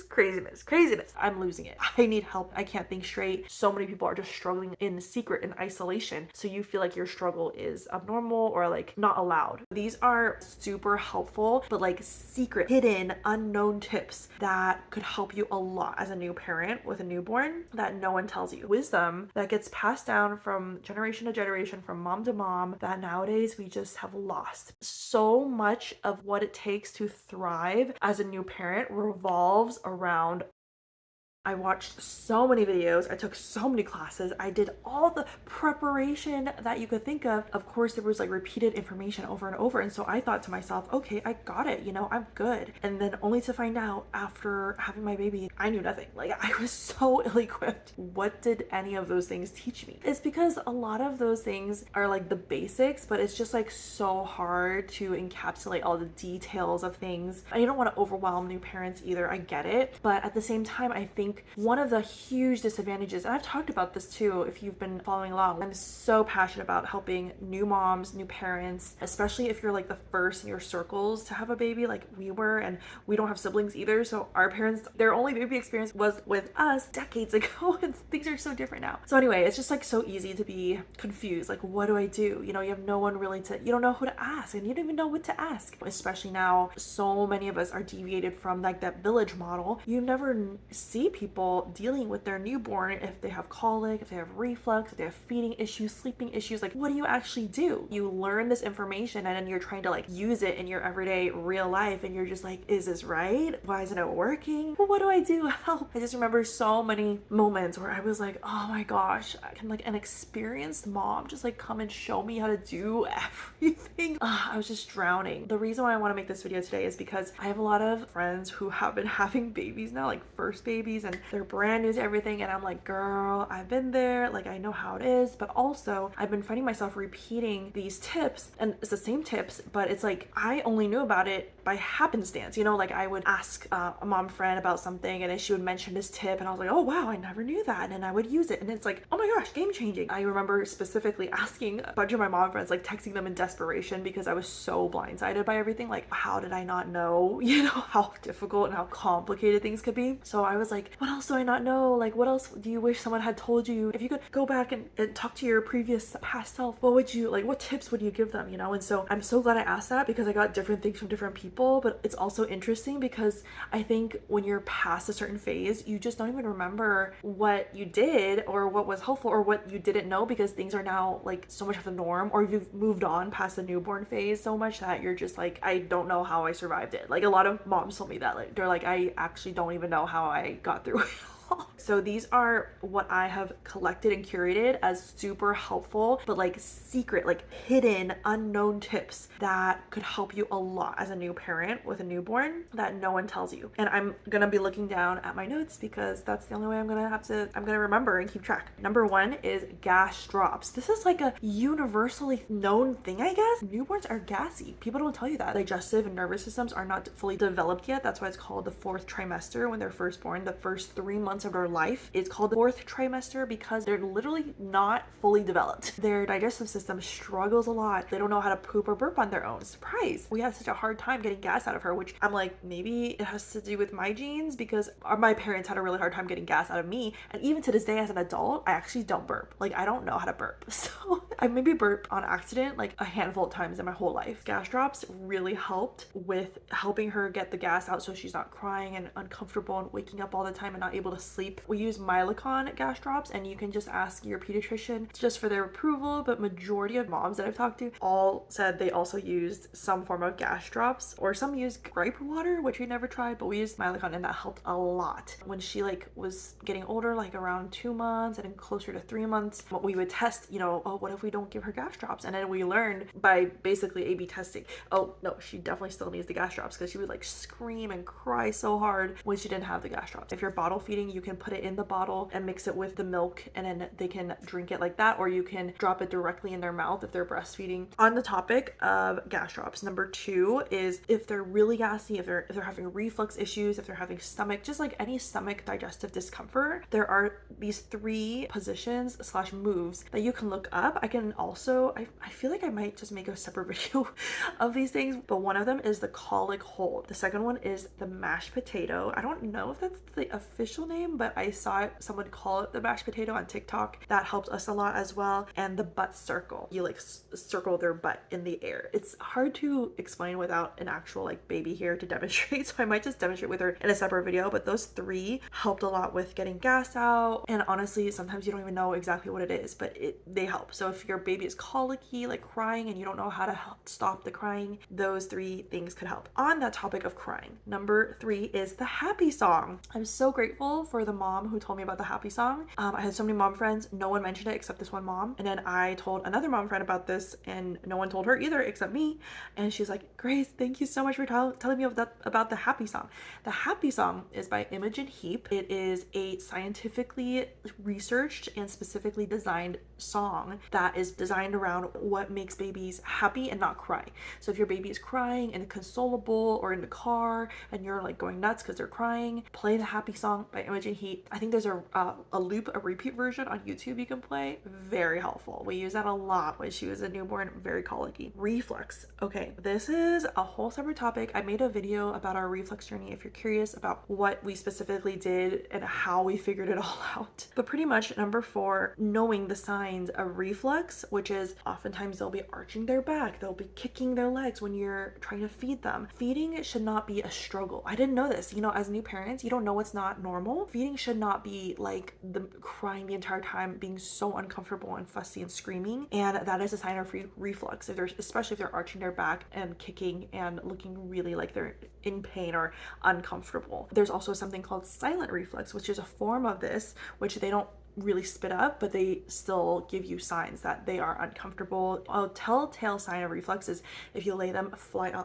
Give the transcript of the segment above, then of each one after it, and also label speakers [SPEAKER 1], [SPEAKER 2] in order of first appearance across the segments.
[SPEAKER 1] craziness, craziness. I'm losing it. I need help. I can't think straight. So many people are just struggling in secret, in isolation. So you feel like your struggle is abnormal or like not allowed. These are super helpful, but like secret, hidden, unknown tips that could help you a lot as a new parent with a newborn that no one tells you. Wisdom that gets passed down from generation to generation, from mom to mom, that nowadays we just have lost. So much of what it takes to thrive as a new parent revolves around. I watched so many videos, I took so many classes, I did all the preparation that you could think of. Of course, there was like repeated information over and over. And so I thought to myself, okay, I got it, I'm good. And then only to find out after having my baby, I knew nothing. Like I was so ill-equipped. What did any of those things teach me? It's because a lot of those things are like the basics, but it's just like so hard to encapsulate all the details of things. I don't want to overwhelm new parents either. I get it. But at the same time, I think one of the huge disadvantages, and I've talked about this too if you've been following along, I'm so passionate about helping new moms, new parents, especially if you're like the first in your circles to have a baby like we were, and we don't have siblings either. So our parents, their only baby experience was with us decades ago, and things are so different now. So anyway, it's just like so easy to be confused. Like, what do I do? You have no one really you don't know who to ask, and you don't even know what to ask. Especially now, so many of us are deviated from like that village model. You never see people dealing with their newborn if they have colic, if they have reflux, if they have feeding issues, sleeping issues. Like, what do you actually do? You learn this information and then you're trying to like use it in your everyday real life, and you're just like, is this right? Why isn't it working? Well, what do I do? Help. I just remember so many moments where I was like, oh my gosh, can like an experienced mom just like come and show me how to do everything? I was just drowning. The reason why I want to make this video today is because I have a lot of friends who have been having babies now, like first babies, and they're brand new to everything. And I'm like, girl, I've been there. Like, I know how it is. But also, I've been finding myself repeating these tips, and it's the same tips, but it's like I only knew about it by happenstance. Like I would ask a mom friend about something, and then she would mention this tip, and I was like, oh wow, I never knew that. And then I would use it, and it's like, oh my gosh, game changing. I remember specifically asking a bunch of my mom friends, like texting them in desperation because I was so blindsided by everything. Like, how did I not know, how difficult and how complicated things could be? So I was like, what else do I not know? Like, what else do you wish someone had told you? If you could go back and talk to your previous past self, what tips would you give them? And so I'm so glad I asked that, because I got different things from different people. But it's also interesting because I think when you're past a certain phase, you just don't even remember what you did or what was helpful or what you didn't know, because things are now like so much of the norm, or you've moved on past the newborn phase so much that you're just like, I don't know how I survived it. Like, a lot of moms told me that, like, they're like, I actually don't even know how I got through it. So these are what I have collected and curated as super helpful, but like secret, like hidden, unknown tips that could help you a lot as a new parent with a newborn that no one tells you. And I'm gonna be looking down at my notes because that's the only way I'm gonna remember and keep track. Number 1 is gas drops. This is like a universally known thing, I guess. Newborns are gassy. People don't tell you that. Digestive and nervous systems are not fully developed yet. That's why it's called the 4th trimester when they're first born. The first 3 months of their life is called the 4th trimester because they're literally not fully developed. Their digestive system struggles a lot. They don't know how to poop or burp on their own. Surprise! We had such a hard time getting gas out of her, which I'm like, maybe it has to do with my genes, because my parents had a really hard time getting gas out of me. And even to this day as an adult, I actually don't burp. Like, I don't know how to burp. So I maybe burp on accident like a handful of times in my whole life. Gas drops really helped with helping her get the gas out so she's not crying and uncomfortable and waking up all the time and not able to sleep. We use Mylicon gas drops, and you can just ask your pediatrician just for their approval, but majority of moms that I've talked to all said they also used some form of gas drops, or some used gripe water, which we never tried, but we used Mylicon, and that helped a lot. When she was getting older, like around 2 months and then closer to 3 months, we would test, oh, what if we don't give her gas drops? And then we learned by basically A/B testing, oh no, she definitely still needs the gas drops, because she would like scream and cry so hard when she didn't have the gas drops. If you're bottle feeding, you can put put it in the bottle and mix it with the milk, and then they can drink it like that, or you can drop it directly in their mouth if they're breastfeeding. On the topic of gas drops, number 2 is if they're really gassy, if they're having reflux issues, if they're having stomach, just like any stomach digestive discomfort, there are these 3 positions / moves that you can look up. I can also, I feel like I might just make a separate video of these things, but one of them is the colic hold. The second one is the mashed potato. I don't know if that's the official name, but I saw someone call it the mashed potato on TikTok. That helped us a lot as well. And the butt circle. You like circle their butt in the air. It's hard to explain without an actual like baby here to demonstrate, so I might just demonstrate with her in a separate video, but those 3 helped a lot with getting gas out. And honestly, sometimes you don't even know exactly what it is, but they help. So if your baby is colicky, like crying, and you don't know how to stop the crying, those 3 things could help. On that topic of crying, number 3 is the happy song. I'm so grateful for the mom who told me about the happy song. I had so many mom friends, no one mentioned it except this one mom, and then I told another mom friend about this and no one told her either except me, and she's like, Grace, thank you so much for telling me about the happy song. The happy song is by Imogen Heap. It is a scientifically researched and specifically designed song that is designed around what makes babies happy and not cry. So if your baby is crying and consolable or in the car and you're like going nuts because they're crying, play the happy song by Imogen Heap. I think there's a repeat version on YouTube you can play. Very helpful. We use that a lot when she was a newborn, very colicky. Reflux. Okay, this is a whole separate topic. I made a video about our reflux journey if you're curious about what we specifically did and how we figured it all out. But pretty much number 4, knowing the signs of reflux, which is oftentimes they'll be arching their back, they'll be kicking their legs when you're trying to feed them. Feeding should not be a struggle. I didn't know this. As new parents, you don't know what's not normal. Feeding should not be like the crying the entire time, being so uncomfortable and fussy and screaming, and that is a sign of reflux. Especially if they're arching their back and kicking and looking really like they're in pain or uncomfortable. There's also something called silent reflux, which is a form of this, which they don't really spit up, but they still give you signs that they are uncomfortable. A telltale sign of reflux is if you lay them flat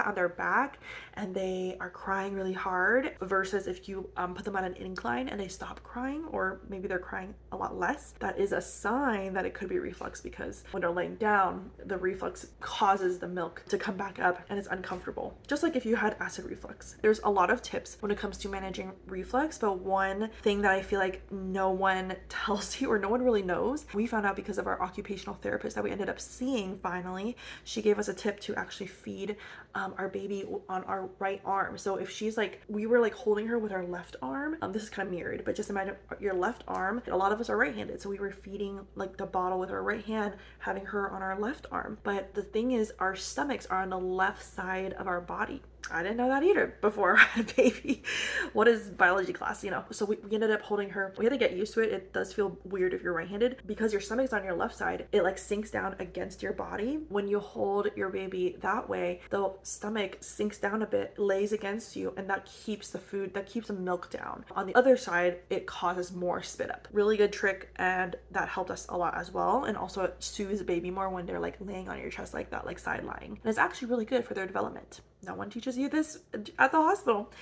[SPEAKER 1] on their back and they are crying really hard, versus if you put them on an incline and they stop crying, or maybe they're crying a lot less. That is a sign that it could be reflux, because when they're laying down, the reflux causes the milk to come back up and it's uncomfortable. Just like if you had acid reflux. There's a lot of tips when it comes to managing reflux, but one thing that I feel like no one tells you, or no one really knows, we found out because of our occupational therapist that we ended up seeing finally. She gave us a tip to actually feed our baby on our right arm. So if she's like, we were like holding her with our left arm, this is kind of mirrored, but just imagine your left arm. A lot of us are right-handed, so we were feeding like the bottle with our right hand, having her on our left arm. But the thing is, our stomachs are on the left side of our body. I didn't know that either before I had a baby. What is biology class, So we ended up holding her. We had to get used to it. It does feel weird if you're right-handed, because your stomach's on your left side. It like sinks down against your body. When you hold your baby that way, the stomach sinks down a bit, lays against you, and that keeps the milk down. On the other side, it causes more spit up. Really good trick, and that helped us a lot as well. And also it soothes the baby more when they're like laying on your chest like that, like side lying. And it's actually really good for their development. No one teaches you this at the hospital.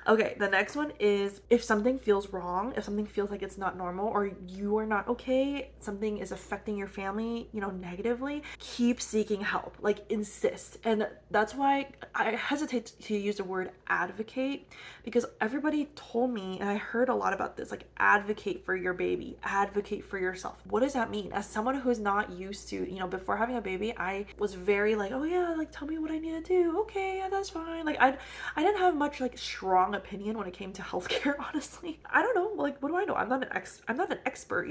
[SPEAKER 1] Okay, the next one is if something feels wrong, if something feels like it's not normal, or you are not okay, something is affecting your family, negatively, keep seeking help, like insist. And that's why I hesitate to use the word advocate, because everybody told me, and I heard a lot about this, like advocate for your baby, advocate for yourself. What does that mean? As someone who's not used to, before having a baby, I was very like, oh yeah, like tell me what I need to do. Okay, yeah, that's fine. Like I didn't have much like strong opinion when it came to healthcare, honestly. I don't know, like what do I know? I'm not an expert,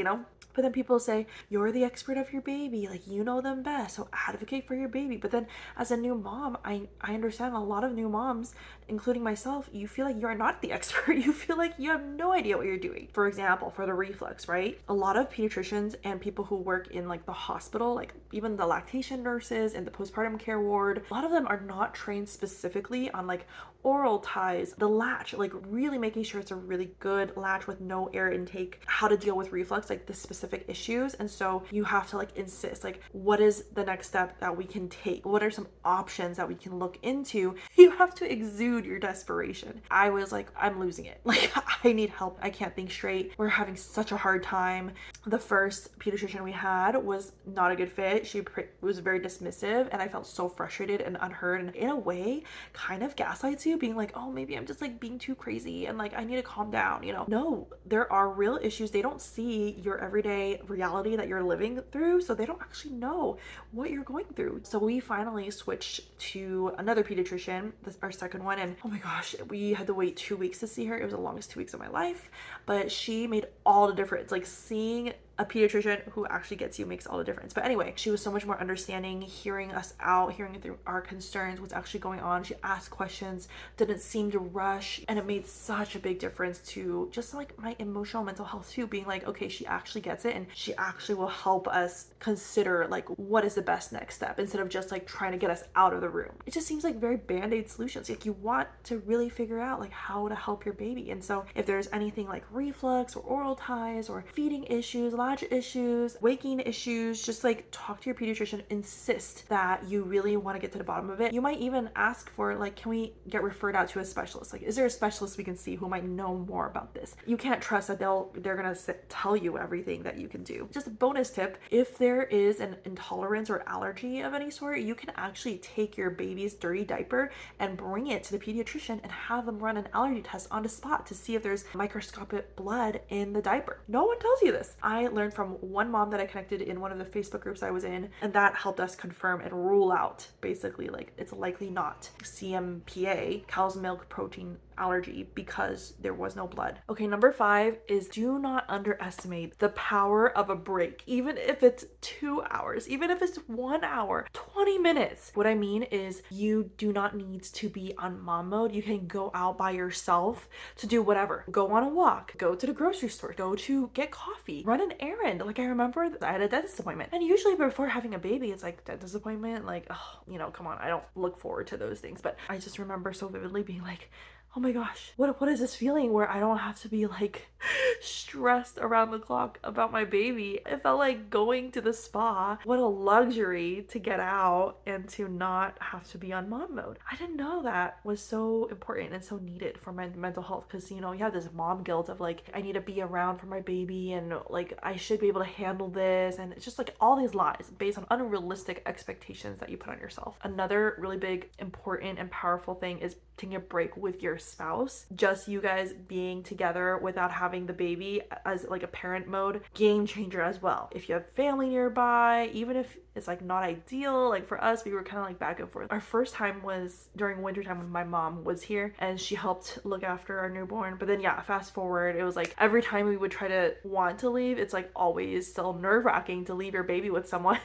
[SPEAKER 1] But then people say, you're the expert of your baby, like you know them best, so advocate for your baby. But then as a new mom, I understand a lot of new moms, including myself, you feel like you're not the expert. You feel like you have no idea what you're doing. For example, for the reflux, right? A lot of pediatricians and people who work in like the hospital, like even the lactation nurses and the postpartum care ward, a lot of them are not trained specifically on like oral ties, the latch, like really making sure it's a really good latch with no air intake, how to deal with reflux, like the specific issues. And so you have to like insist, like, what is the next step that we can take? What are some options that we can look into? You have to exude your desperation. I was like, I'm losing it. Like, I need help. I can't think straight. We're having such a hard time. The first pediatrician we had was not a good fit. She was very dismissive, and I felt so frustrated and unheard, and in a way kind of gaslights you, being like, oh, maybe I'm just like being too crazy and like I need to calm down, you know. No, there are real issues. They don't see your everyday reality that you're living through, so they don't actually know what you're going through. So we finally switched to another pediatrician, our second one, and oh my gosh, we had to wait 2 weeks to see her. It was the longest 2 weeks of my life, but she made all the difference. Like, seeing a pediatrician who actually gets you makes all the difference. But anyway, she was so much more understanding, hearing us out, hearing through our concerns, what's actually going on. She asked questions, didn't seem to rush, and it made such a big difference to just like my emotional mental health too, being like, okay, she actually gets it, and she actually will help us consider like what is the best next step, instead of just like trying to get us out of the room. It just seems like very band-aid solutions. Like, you want to really figure out like how to help your baby. And so if there's anything like reflux or oral ties or feeding issues, latch issues, waking issues, just like talk to your pediatrician, insist that you really want to get to the bottom of it. You might even ask for like, can we get referred out to a specialist? Like, is there a specialist we can see who might know more about this? You can't trust that they're gonna tell you everything that you can do. Just a bonus tip, if there is an intolerance or allergy of any sort, you can actually take your baby's dirty diaper and bring it to the pediatrician and have them run an allergy test on the spot to see if there's microscopic blood in the diaper. No one tells you this. I learned from one mom that I connected in one of the Facebook groups I was in, and that helped us confirm and rule out basically like it's likely not CMPA, cow's milk protein allergy, because there was no blood. Okay, number 5 is do not underestimate the power of a break. Even if it's 2 hours, even if it's 1 hour, 20 minutes. What I mean is, you do not need to be on mom mode. You can go out by yourself to do whatever. Go on a walk, go to the grocery store, go to get coffee, run an errand. Like, I remember I had a dentist appointment, and usually before having a baby, it's like dentist appointment, like, oh, you know, come on, I don't look forward to those things. But I just remember so vividly being like, oh my gosh, what is this feeling where I don't have to be like stressed around the clock about my baby? It felt like going to the spa. What a luxury to get out and to not have to be on mom mode. I didn't know that was so important and so needed for my mental health, because, you know, you have this mom guilt of like, I need to be around for my baby, and like I should be able to handle this, and it's just like all these lies based on unrealistic expectations that you put on yourself. Another really big, important, and powerful thing is taking a break with your spouse. Just you guys being together without having the baby as like a parent mode, game changer as well. If you have family nearby, even if it's like not ideal, like for us, we were kind of like back and forth. Our first time was during wintertime when my mom was here and she helped look after our newborn. But then yeah, fast forward, it was like every time we would try to want to leave, it's like always still nerve-wracking to leave your baby with someone,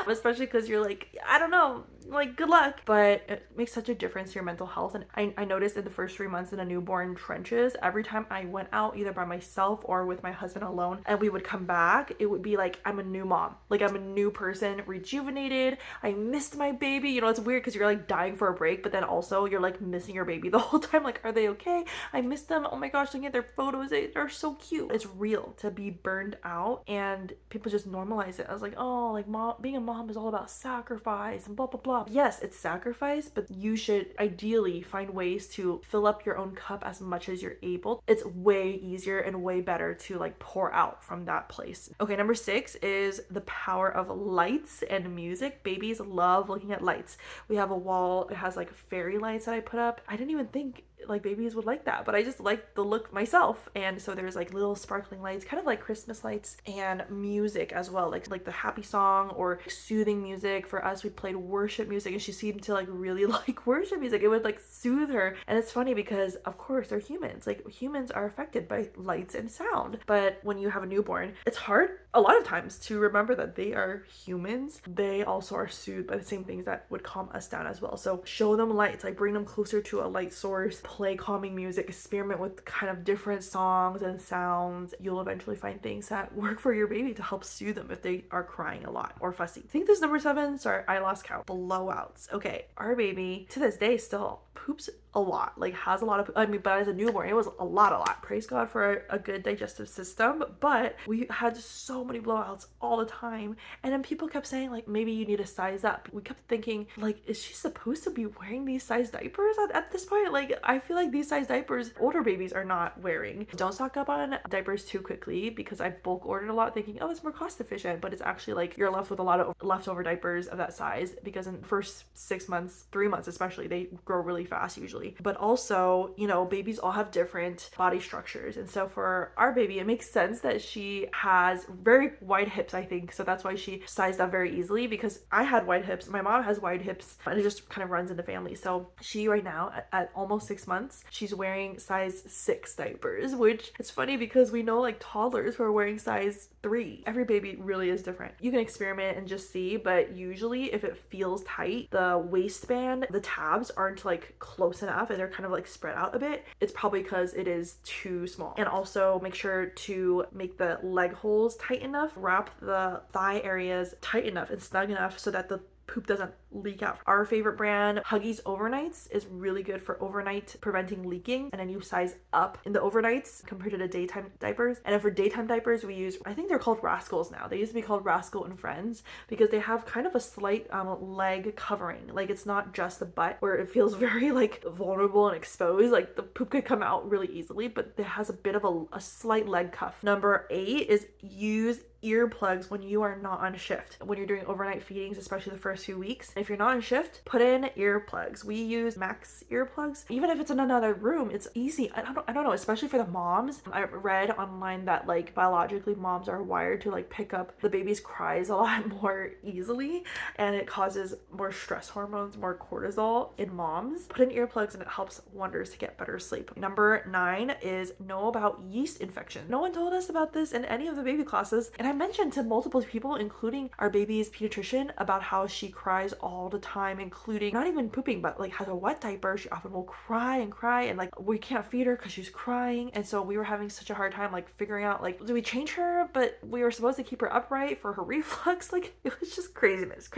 [SPEAKER 1] especially because you're like, I don't know, like good luck. But it makes such a difference to your mental health. And I noticed in the first 3 months in a newborn trenches, every time I went out either by myself or with my husband alone and we would come back, it would be like I'm a new mom, like I'm a new person, rejuvenated. I missed my baby. You know, it's weird because you're like dying for a break, but then also you're like missing your baby the whole time. Like, are they okay? I missed them. Oh my gosh, looking at their photos, they're so cute. It's real to be burned out, and people just normalize it. I was like, oh, like mom, being a mom is all about sacrifice and blah blah blah. Yes, it's sacrifice, but you should ideally find ways to fill up your own cup as much as you're able. It's way easier and way better to like pour out from that place. Okay, number 6 is the power of lights and music. Babies love looking at lights. We have a wall, it has like fairy lights that I put up. I didn't even think like babies would like that, but I just like the look myself. And so there's like little sparkling lights, kind of like Christmas lights, and music as well, like the happy song or soothing music. For us, we played worship music, and she seemed to like really like worship music. It would like soothe her. And it's funny because of course they're humans, like humans are affected by lights and sound, but when you have a newborn, it's hard a lot of times to remember that they are humans. They also are soothed by the same things that would calm us down as well. So show them lights, like bring them closer to a light source, play calming music, experiment with kind of different songs and sounds. You'll eventually find things that work for your baby to help soothe them if they are crying a lot or fussy. I think this is number 7. Sorry, I lost count. Blowouts. Okay, our baby to this day still poops a lot, like has a lot of, but as a newborn, it was a lot. Praise God for a good digestive system, but we had so many blowouts all the time. And then people kept saying, like, maybe you need to size up. We kept thinking, like, is she supposed to be wearing these size diapers at this point? Like, I feel like these size diapers older babies are not wearing. Don't stock up on diapers too quickly, because I bulk ordered a lot thinking, oh, it's more cost efficient, but it's actually like you're left with a lot of leftover diapers of that size, because in the first 6 months, 3 months especially, they grow really fast usually. But also, you know, babies all have different body structures, and so for our baby it makes sense that she has very wide hips, I think, so that's why she sized up very easily, because I had wide hips, my mom has wide hips, and it just kind of runs in the family. So she right now at almost 6 months, she's wearing size 6 diapers, which it's funny because we know like toddlers who are wearing size 3. Every baby really is different. You can experiment and just see, but usually if it feels tight, the waistband, the tabs aren't like close enough and they're kind of like spread out a bit, it's probably because it is too small. And also make sure to make the leg holes tight enough, wrap the thigh areas tight enough and snug enough so that the poop doesn't leak out. Our favorite brand, Huggies Overnights, is really good for overnight preventing leaking, and then you size up in the overnights compared to the daytime diapers. And then for daytime diapers, we use, I think they're called Rascals now. They used to be called Rascal and Friends because they have kind of a slight leg covering. Like, it's not just the butt where it feels very like vulnerable and exposed, like the poop could come out really easily, but it has a bit of a slight leg cuff. Number 8 is use earplugs when you are not on shift. When you're doing overnight feedings, especially the first few weeks, if you're not on shift, put in earplugs. We use Max earplugs. Even if it's in another room, it's easy. I don't know, especially for the moms. I read online that like biologically moms are wired to like pick up the baby's cries a lot more easily, and it causes more stress hormones, more cortisol in moms. Put in earplugs and it helps wonders to get better sleep. Number 9 is know about yeast infection. No one told us about this in any of the baby classes, and I mentioned to multiple people, including our baby's pediatrician, about how she cries all the time, including not even pooping, but like has a wet diaper. She often will cry and like we can't feed her because she's crying. And so we were having such a hard time like figuring out, like, do we change her? But we were supposed to keep her upright for her reflux. Like, it was just craziness.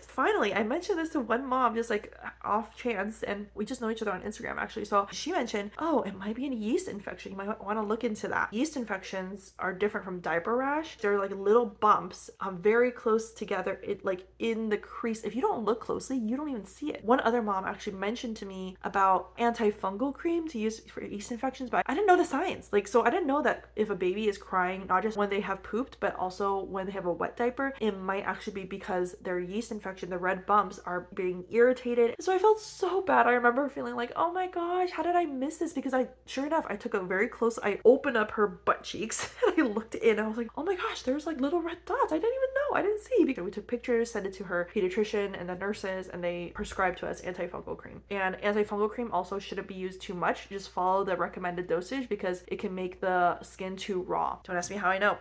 [SPEAKER 1] Finally, I mentioned this to one mom just like off chance, and we just know each other on Instagram actually. So she mentioned, oh, it might be a yeast infection. You might want to look into that. Yeast infections are different from diaper rash. They're like little bumps very close together, it like in the crease. If you don't look closely, you don't even see it. One other mom actually mentioned to me about antifungal cream to use for yeast infections, but I didn't know the science. Like, so I didn't know that if a baby is crying, not just when they have pooped, but also when they have a wet diaper, it might actually be because their yeast infection, the red bumps, are being irritated. So I felt so bad. I remember feeling like, oh my gosh, how did I miss this? Because sure enough, I took a very close, I opened up her butt cheeks and I looked in and I was like, oh my gosh, there's like little red dots. I didn't even know. I didn't see, because we took pictures, sent it to her pediatrician and the nurses, and they prescribed to us antifungal cream. And antifungal cream also shouldn't be used too much. Just follow the recommended dosage because it can make the skin too raw. Don't ask me how I know.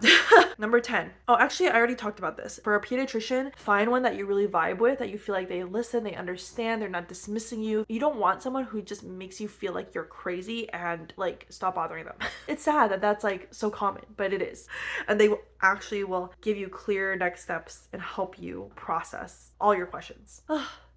[SPEAKER 1] Number 10. Oh, actually, I already talked about this. For a pediatrician, find one that you really vibe with, that you feel like they listen, they understand, they're not dismissing you. You don't want someone who just makes you feel like you're crazy and like stop bothering them. It's sad that that's like so common, but it is. And they actually will give you clear next steps and help you process all your questions.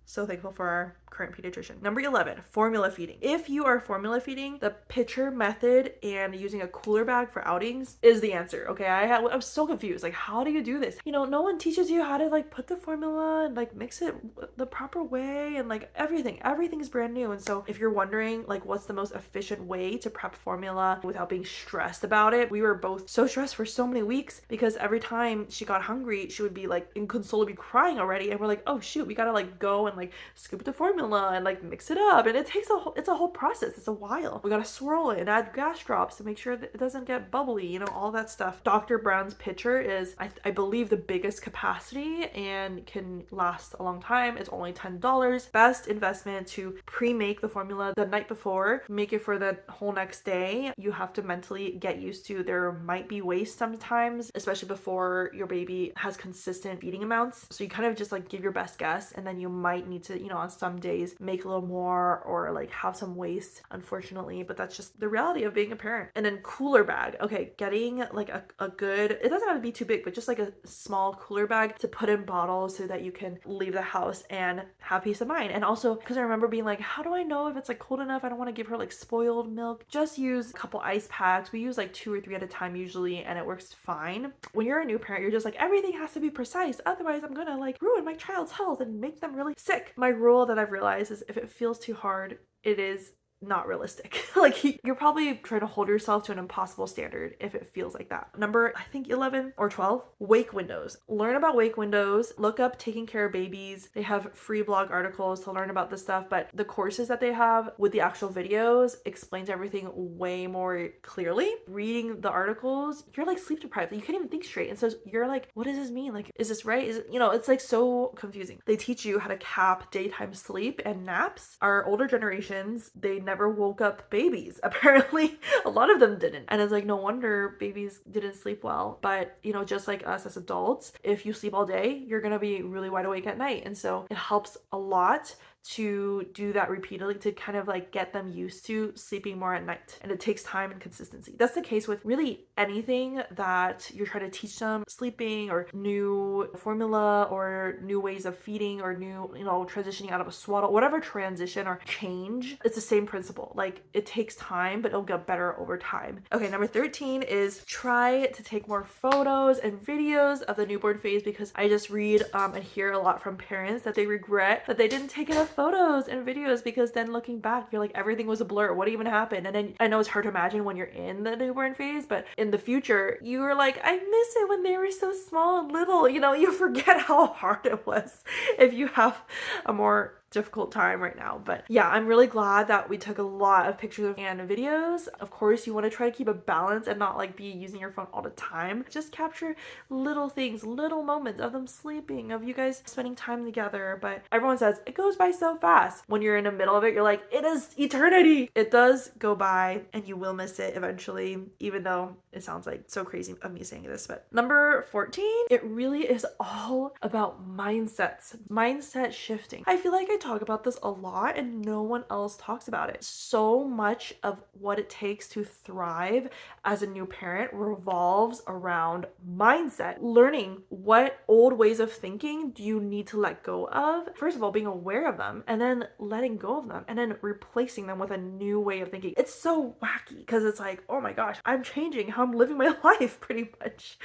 [SPEAKER 1] So thankful for our current pediatrician. Number 11, formula feeding. If you are formula feeding, the pitcher method and using a cooler bag for outings is the answer. Okay, I was so confused. Like, how do you do this? You know, no one teaches you how to like put the formula and like mix it the proper way, and like everything is brand new. And so if you're wondering like what's the most efficient way to prep formula without being stressed about it, we were both so stressed for so many weeks because every time she got hungry, she would be like inconsolably crying already, and we're like, oh shoot, we gotta like go and like scoop the formula and like mix it up, and it's a whole process. It's a while. We gotta swirl it and add gas drops to make sure that it doesn't get bubbly, you know, all that stuff. Dr. Brown's pitcher is I believe the biggest capacity and can last a long time. It's only $10. Best investment to pre-make the formula the night before, make it for the whole next day. You have to mentally get used to there might be waste sometimes, especially before your baby has consistent feeding amounts. So you kind of just like give your best guess, and then you might need to, you know, on some days make a little more or like have some waste, unfortunately, but that's just the reality of being a parent. And then cooler bag. Okay, getting like a good, it doesn't have to be too big, but just like a small cooler bag to put in bottles so that you can leave the house and have peace of mind. And also, because I remember being like, how do I know if it's like cold enough? I don't want to give her like spoiled milk. Just use a couple ice packs. We use like 2 or 3 at a time usually, and it works fine. When you're a new parent, you're just like, everything has to be precise. Otherwise, I'm gonna like ruin my child's health and make them really sick. My rule that I've realized is if it feels too hard, it is not realistic. Like you're probably trying to hold yourself to an impossible standard if it feels like that. Number, I think 11 or 12, wake windows. Learn about wake windows, look up taking care of babies. They have free blog articles to learn about this stuff, but the courses that they have with the actual videos explains everything way more clearly. Reading the articles, you're like sleep deprived. You can't even think straight. And so you're like, what does this mean? Like, is this right? Is it, it's like so confusing. They teach you how to cap daytime sleep and naps. Our older generations, they never woke up babies. Apparently, a lot of them didn't. And it's like, no wonder babies didn't sleep well. But, just like us as adults, if you sleep all day, you're going to be really wide awake at night. And so it helps a lot to do that repeatedly to kind of like get them used to sleeping more at night. And it takes time and consistency. That's the case with really anything that you're trying to teach them, sleeping or new formula or new ways of feeding or new, transitioning out of a swaddle, whatever transition or change. It's the same principle. Like it takes time, but it'll get better over time. Okay, number 13 is try to take more photos and videos of the newborn phase, because I just read and hear a lot from parents that they regret that they didn't take enough photos and videos, because then looking back, you're like, everything was a blur. What even happened? And then I know it's hard to imagine when you're in the newborn phase, but in the future, you were like, I miss it when they were so small and little. You forget how hard it was if you have a more difficult time right now. But yeah, I'm really glad that we took a lot of pictures and videos. Of course, you want to try to keep a balance and not like be using your phone all the time. Just capture little things, little moments of them sleeping, of you guys spending time together. But everyone says it goes by so fast. When you're in the middle of it, you're like, it is eternity. It does go by and you will miss it eventually, even though it sounds like so crazy of me saying this. But number 14, it really is all about mindsets, mindset shifting. I feel like I talk about this a lot and no one else talks about it. So much of what it takes to thrive as a new parent revolves around mindset. Learning what old ways of thinking do you need to let go of. First of all, being aware of them and then letting go of them and then replacing them with a new way of thinking. It's so wacky because it's like, oh my gosh, I'm changing how I'm living my life pretty much.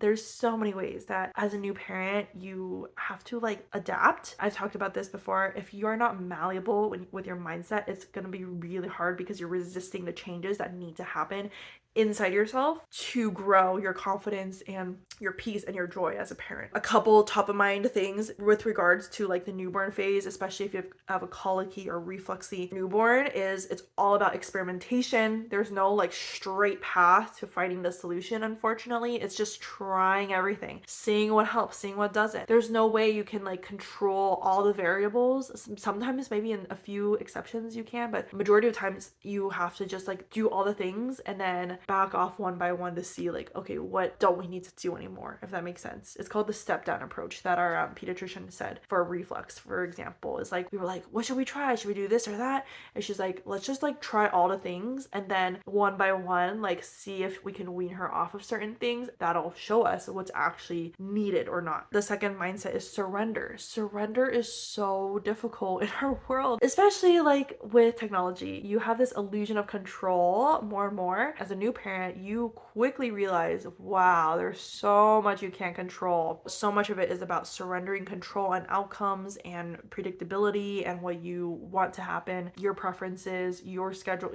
[SPEAKER 1] There's so many ways that as a new parent, you have to like adapt. I've talked about this before. If you are not malleable with your mindset, it's going to be really hard because you're resisting the changes that need to happen inside yourself to grow your confidence and your peace and your joy as a parent. A couple top of mind things with regards to like the newborn phase, especially if you have a colicky or refluxy newborn, is it's all about experimentation. There's no like straight path to finding the solution, unfortunately. It's just trying everything, seeing what helps, seeing what doesn't. There's no way you can like control all the variables. Sometimes maybe in a few exceptions you can, but majority of times you have to just like do all the things and then back off one by one to see like, okay, what don't we need to do anymore, if that makes sense. It's called the step down approach that our pediatrician said for reflux, for example. Is like, we were like, what should we try? Should we do this or that? And she's like, let's just like try all the things and then one by one like see if we can wean her off of certain things. That'll show us what's actually needed or not. The second mindset is surrender. Surrender is so difficult in our world, especially like with technology. You have this illusion of control more and more. As a new parent, you quickly realize, wow, there's so much you can't control. So much of it is about surrendering control and outcomes and predictability and what you want to happen, your preferences, your schedule.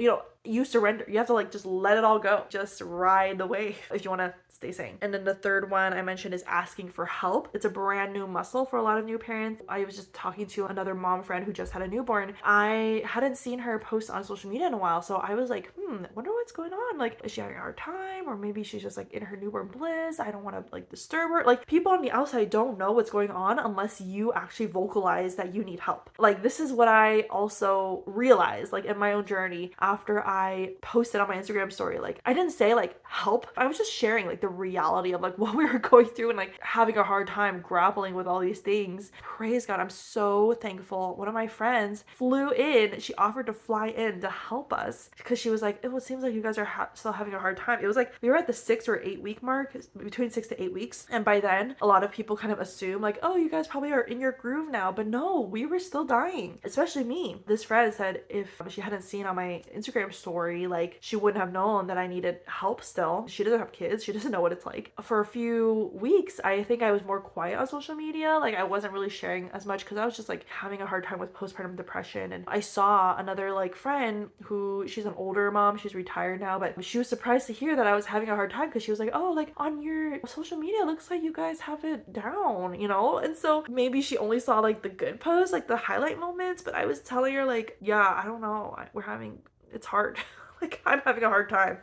[SPEAKER 1] You surrender. You have to like just let it all go. Just ride the wave if you want to stay sane. And then the third one I mentioned is asking for help. It's a brand new muscle for a lot of new parents. I was just talking to another mom friend who just had a newborn. I hadn't seen her post on social media in a while, so I was like, wonder what's going on. Like, is she having a hard time? Or maybe she's just like in her newborn bliss. I don't want to like disturb her. Like, people on the outside don't know what's going on unless you actually vocalize that you need help. Like, this is what I also realized like in my own journey after I posted on my Instagram story, like I didn't say like help. I was just sharing like the reality of like what we were going through and like having a hard time grappling with all these things. Praise God, I'm so thankful. One of my friends flew in. She offered to fly in to help us because she was like, it seems like you guys are still having a hard time. It was like we were at the 6 or 8 week mark, between 6 to 8 weeks. And by then, a lot of people kind of assume like, oh, you guys probably are in your groove now. But no, we were still dying, especially me. This friend said if she hadn't seen on my Instagram story, like she wouldn't have known that I needed help still. She doesn't have kids. She doesn't know what it's like. For a few weeks, I think I was more quiet on social media. Like I wasn't really sharing as much because I was just like having a hard time with postpartum depression. And I saw another like friend who, she's an older mom. She's retired now, but she was surprised to hear that I was having a hard time because she was like, oh, like on your social media, it looks like you guys have it down, you know? And so maybe she only saw like the good posts, like the highlight moments, but I was telling her like, yeah, I don't know. It's hard. Like I'm having a hard time.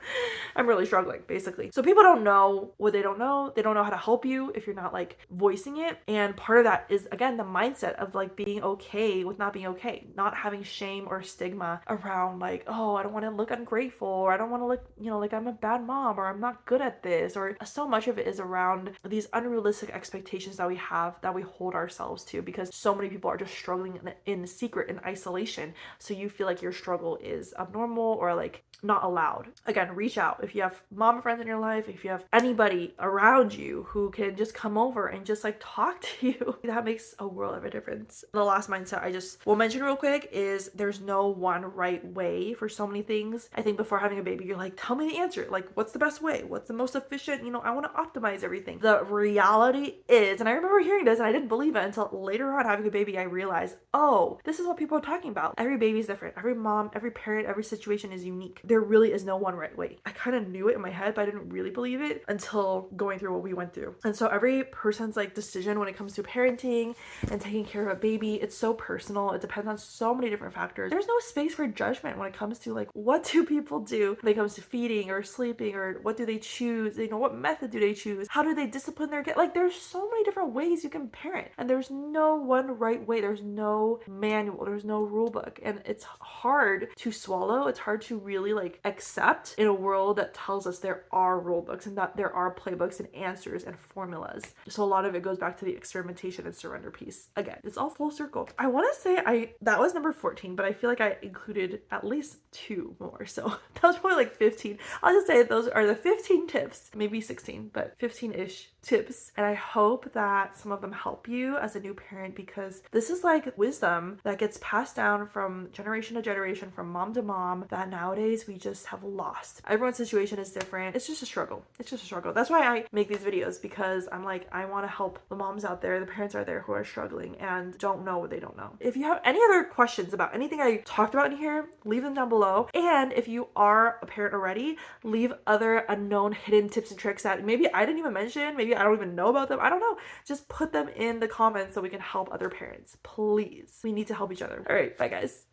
[SPEAKER 1] I'm really struggling, basically. So people don't know what they don't know. They don't know how to help you if you're not like voicing it. And part of that is, again, the mindset of like being okay with not being okay, not having shame or stigma around like, oh, I don't want to look ungrateful, or I don't want to look, like I'm a bad mom, or I'm not good at this, or so much of it is around these unrealistic expectations that we have, that we hold ourselves to, because so many people are just struggling in secret, in isolation. So you feel like your struggle is abnormal or like not allowed. Again, reach out. If you have mom friends in your life, if you have anybody around you who can just come over and just like talk to you, that makes a world of a difference. The last mindset I just will mention real quick is there's no one right way for so many things. I think before having a baby, you're like, tell me the answer. Like, what's the best way? What's the most efficient? I want to optimize everything. The reality is, and I remember hearing this and I didn't believe it until later on having a baby, I realized, oh, this is what people are talking about. Every baby is different. Every mom, every parent, every situation is unique. There really is no one right way. I kind of knew it in my head, but I didn't really believe it until going through what we went through. And so every person's like decision when it comes to parenting and taking care of a baby, it's so personal. It depends on so many different factors. There's no space for judgment when it comes to like, what do people do when it comes to feeding or sleeping, or what do they choose? What method do they choose? How do they discipline their kid? Like there's so many different ways you can parent, and there's no one right way. There's no manual. There's no rule book. And it's hard to swallow. It's hard to really like accept in a world that tells us there are rule books and that there are playbooks and answers and formulas. So a lot of it goes back to the experimentation and surrender piece. Again, it's all full circle. I want to say that was number 14, but I feel like I included at least 2 more. So that was probably like 15. I'll just say those are the 15 tips, maybe 16, but 15-ish tips. And I hope that some of them help you as a new parent, because this is like wisdom that gets passed down from generation to generation, from mom to mom, that nowadays we just have lost. Everyone's situation is different. It's just a struggle. That's why I make these videos, because I'm like, I want to help the moms out there, the parents out there who are struggling and don't know what they don't know. If you have any other questions about anything I talked about in here, leave them down below. And if you are a parent already, leave other unknown hidden tips and tricks that maybe I didn't even mention, maybe I don't even know about them. I don't know. Just put them in the comments so we can help other parents. Please. We need to help each other. All right. Bye, guys.